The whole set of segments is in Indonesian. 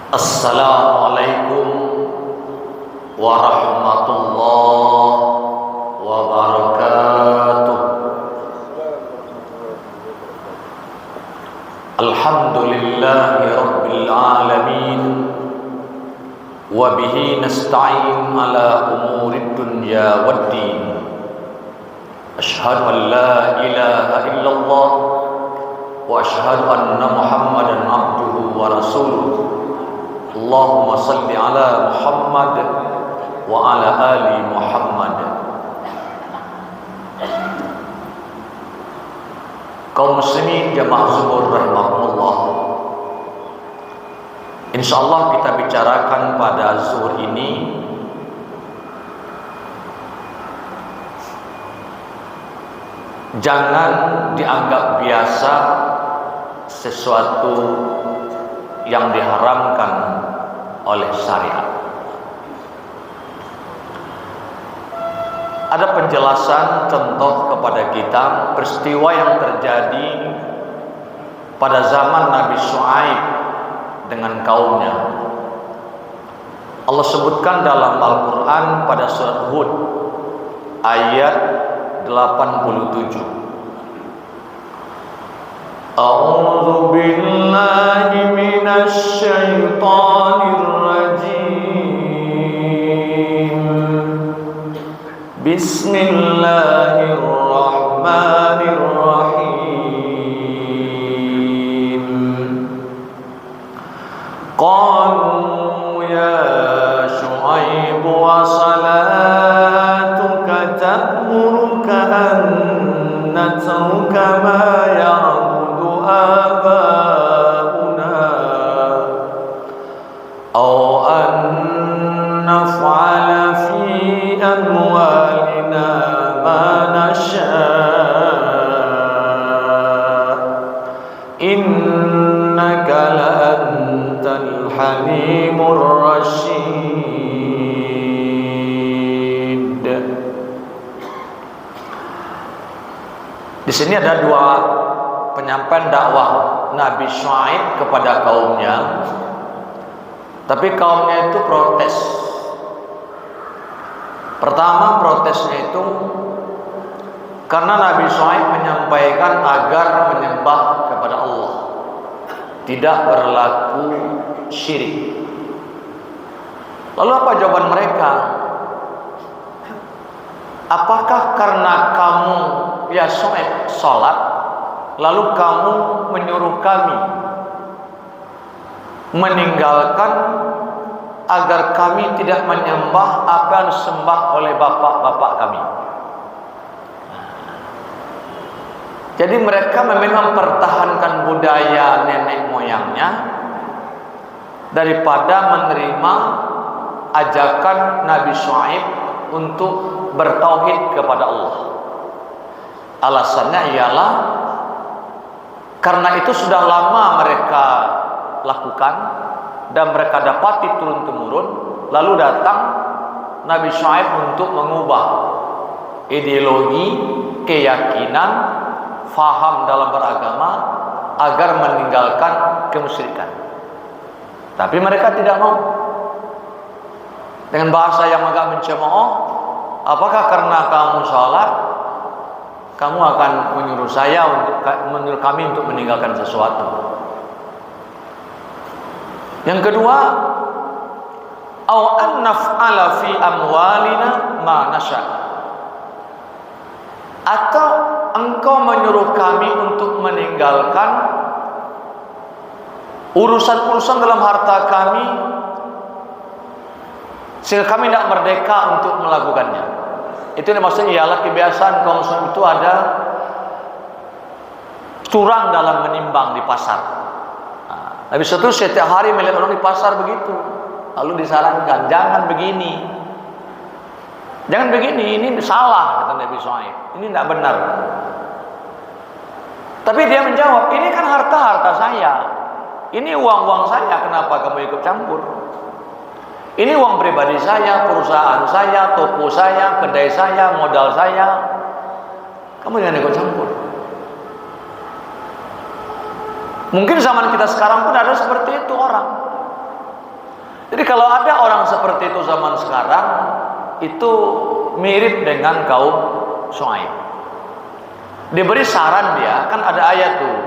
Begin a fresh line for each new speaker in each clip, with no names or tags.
Assalamualaikum warahmatullahi wabarakatuh. Alhamdulillahi rabbil alamin, wa bihi nasta'in ala umurid dunya waddin. Ashhadu an la ilaha illallah wa ashhadu anna Muhammadan abduhu wa rasuluh. Allahumma salli ala Muhammad wa ala ali Muhammad. Kaum muslimin jamaah zuhur rahimahumullah, insyaallah kita bicarakan pada zuhur ini jangan dianggap biasa sesuatu yang diharamkan oleh syariat. Ada penjelasan contoh kepada kita peristiwa yang terjadi pada zaman Nabi Syuaib dengan kaumnya. Allah sebutkan dalam Al-Quran pada surat Hud ayat 87. A'udzu billahi minasy syaithanir rajim. Bismillahirrahmanirrahim. Qalu ya Syuaib wa salatuka ta'muruka an natruka ma ya'budu abauna aw an naf'ala fi amwalina ma nasha' innaka la antal halimur rasyid. Di sini ada dua penyampaian dakwah Nabi Syuaib kepada kaumnya, tapi kaumnya itu protes. Pertama, protesnya itu karena Nabi Syuaib menyampaikan agar menyembah kepada Allah, tidak berlaku syirik. Lalu apa jawaban mereka? Apakah karena kamu ya Syuaib salat, lalu kamu menyuruh kami meninggalkan agar kami tidak menyembah apa yang disembah oleh bapak-bapak kami? Jadi mereka memang mempertahankan budaya nenek moyangnya daripada menerima ajakan Nabi Syuaib untuk bertauhid kepada Allah. Alasannya ialah karena itu sudah lama mereka lakukan dan mereka dapati turun-temurun, lalu datang Nabi Syuaib untuk mengubah ideologi, keyakinan, faham dalam beragama agar meninggalkan kemusyrikan. Tapi mereka tidak mau. Dengan bahasa yang agak mencemooh, apakah karena kamu salat, kamu akan menyuruh kami untuk meninggalkan sesuatu? Yang kedua, au an naf'ala fi amwalina ma nasha', atau engkau menyuruh kami untuk meninggalkan urusan-urusan dalam harta kami sehingga kami tidak merdeka untuk melakukannya. Itu yang maksudnya ialah kebiasaan kaum Muslim itu ada curang dalam menimbang di pasar. Nabi SAW setiap hari melihat orang di pasar begitu, lalu disarankan jangan begini, jangan begini, ini salah, kata Nabi SAW, ini tidak benar. Tapi dia menjawab, ini kan harta saya, ini uang saya, kenapa kamu ikut campur? Ini uang pribadi saya, perusahaan saya, toko saya, kedai saya, modal saya, kamu jangan ikut campur. Mungkin zaman kita sekarang pun ada seperti itu orang. Jadi kalau ada orang seperti itu zaman sekarang, itu mirip dengan kaum Syuaib. Diberi saran dia, kan ada ayat tuh.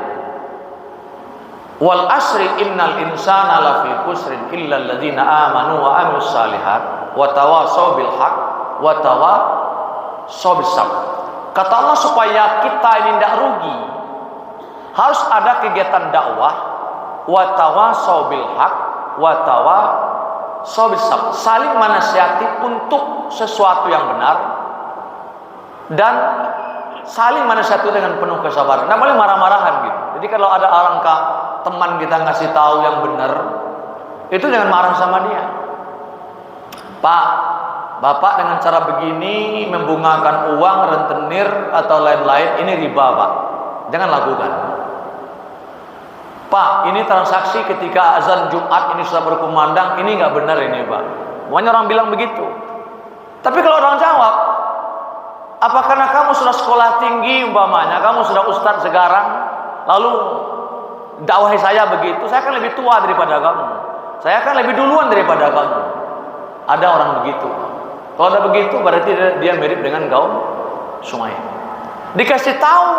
Wal asri innal insana lafi khusrin illa alladziina amanu wa amilus shalihat wa tawashaw bil haqq wa tawashaw bis sabr. Kata Allah supaya kita ini tidak rugi, harus ada kegiatan dakwah, wa tawashaw bil haqq wa tawashaw bis sabr, saling menasihati untuk sesuatu yang benar dan saling menasihati dengan penuh kesabaran. Tidak boleh marah-marahan gitu. Jadi kalau ada orang teman kita ngasih tahu yang benar, itu jangan marah sama dia. Pak, Bapak dengan cara begini membungakan uang, rentenir atau lain-lain, ini riba, Pak. Jangan lakukan. Pak, ini transaksi ketika azan Jumat ini sudah berkumandang, ini nggak benar ini, Pak. Banyak orang bilang begitu. Tapi kalau orang jawab, apa karena kamu sudah sekolah tinggi umpamanya, kamu sudah ustadz sekarang, lalu dakwahi saya begitu, saya kan lebih tua daripada kamu, saya kan lebih duluan daripada kamu. Ada orang begitu. Kalau ada begitu berarti dia mirip dengan kaum Syuaib. Dikasih tahu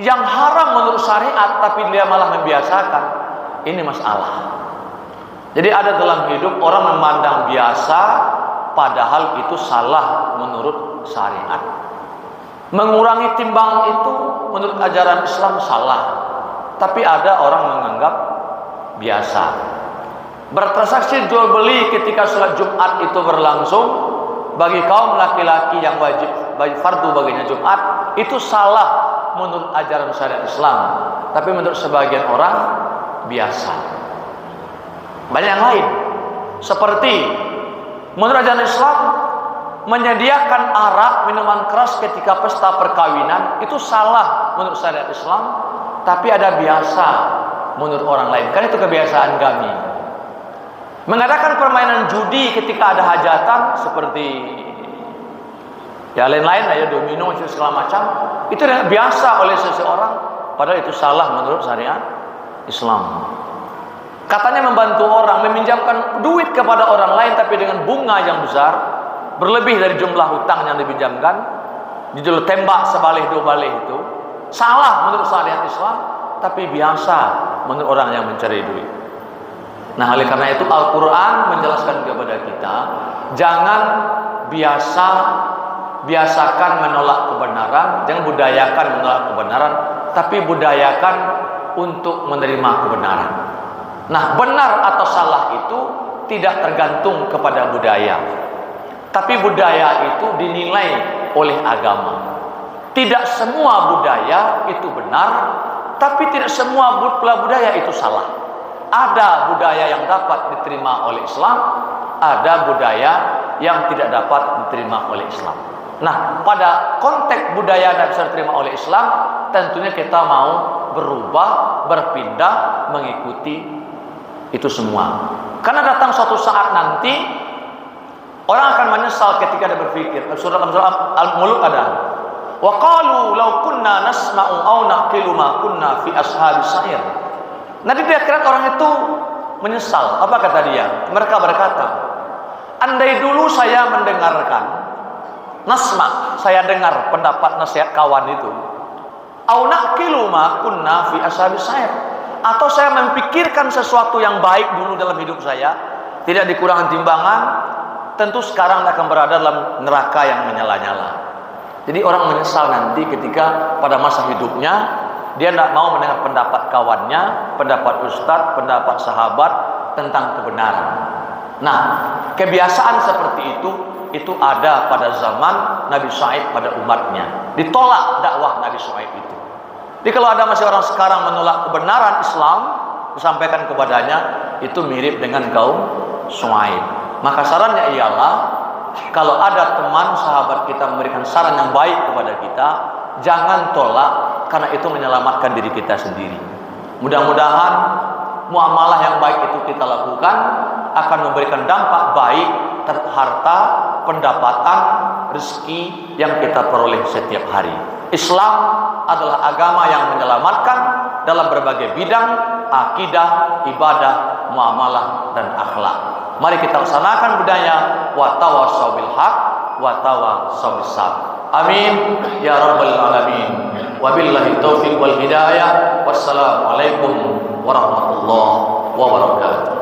yang haram menurut syariat, tapi dia malah membiasakan. Ini masalah. Jadi ada dalam hidup orang memandang biasa, padahal itu salah menurut syariat. Mengurangi timbangan itu menurut ajaran Islam salah, tapi ada orang menganggap biasa. Bertransaksi jual beli ketika sholat Jumat itu berlangsung, bagi kaum laki-laki yang wajib fardu baginya Jumat, itu salah menurut ajaran syariat Islam, tapi menurut sebagian orang biasa. Banyak yang lain, seperti menurut ajaran Islam menyediakan arak, minuman keras ketika pesta perkawinan, itu salah menurut syariat Islam, tapi ada biasa menurut orang lain. Kan itu kebiasaan kami. Mengadakan permainan judi ketika ada hajatan, seperti ya lain-lain lah ya, domino segala macam, itu biasa oleh seseorang, padahal itu salah menurut syariat Islam. Katanya membantu orang, meminjamkan duit kepada orang lain tapi dengan bunga yang besar, berlebih dari jumlah hutang yang dipinjamkan, dijual tembak sebalik dua balik, itu salah menurut syariat Islam, tapi biasa menurut orang yang mencari duit. Nah, oleh karena itu Al-Quran menjelaskan kepada kita, jangan biasakan menolak kebenaran, jangan budayakan menolak kebenaran, tapi budayakan untuk menerima kebenaran. Nah, benar atau salah itu tidak tergantung kepada budaya, tapi budaya itu dinilai oleh agama. Tidak semua budaya itu benar, tapi tidak semua budaya itu salah. Ada budaya yang dapat diterima oleh Islam, ada budaya yang tidak dapat diterima oleh Islam. Nah, pada konteks budaya yang bisa diterima oleh Islam, tentunya kita mau berubah, berpindah, mengikuti itu semua. Karena datang suatu saat nanti orang akan menyesal ketika dia berpikir. Surah Al-Mulk ada, wa qalu law kunna nasma'u aw naqilu ma kunna fi ashabis sa'ir. Nanti di akhirat orang itu menyesal. Apa kata dia? Mereka berkata, andai dulu saya mendengarkan, nasma, saya dengar pendapat nasihat kawan itu, au naqilu ma kunna fi ashabis sa'ir, atau saya memikirkan sesuatu yang baik dulu dalam hidup saya, tidak dikurangi timbangan, tentu sekarang akan berada dalam neraka yang menyala-nyala. Jadi orang menyesal nanti ketika pada masa hidupnya dia tidak mau mendengar pendapat kawannya, pendapat ustadz, pendapat sahabat tentang kebenaran. Nah, kebiasaan seperti itu ada pada zaman Nabi Syuaib pada umatnya. Ditolak dakwah Nabi Syuaib itu. Jadi kalau ada masih orang sekarang menolak kebenaran Islam, disampaikan kepadanya, itu mirip dengan kaum Syuaib. Maka sarannya ialah, kalau ada teman sahabat kita memberikan saran yang baik kepada kita, jangan tolak, karena itu menyelamatkan diri kita sendiri. Mudah-mudahan muamalah yang baik itu kita lakukan akan memberikan dampak baik terhadap harta, pendapatan, rezeki yang kita peroleh setiap hari. Islam adalah agama yang menyelamatkan dalam berbagai bidang, akidah, ibadah, muamalah dan akhlak. Mari kita laksanakan budaya wa tawassaw bil haq wa tawassaw bis sabr. Amin ya rabbal alamin. Wabillahi taufiq wal hidayah. Wassalamualaikum warahmatullahi wabarakatuh.